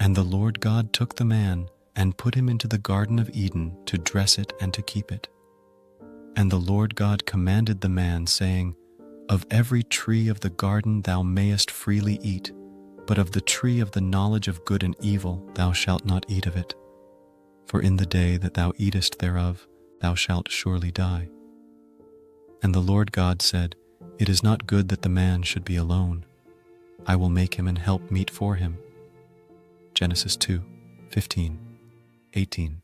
And the Lord God took the man and put him into the Garden of Eden to dress it and to keep it. And the Lord God commanded the man, saying, Of every tree of the garden thou mayest freely eat, but of the tree of the knowledge of good and evil thou shalt not eat of it. For in the day that thou eatest thereof thou shalt surely die. And the Lord God said, It is not good that the man should be alone. I will make him an helpmeet for him. Genesis 2:15, 18.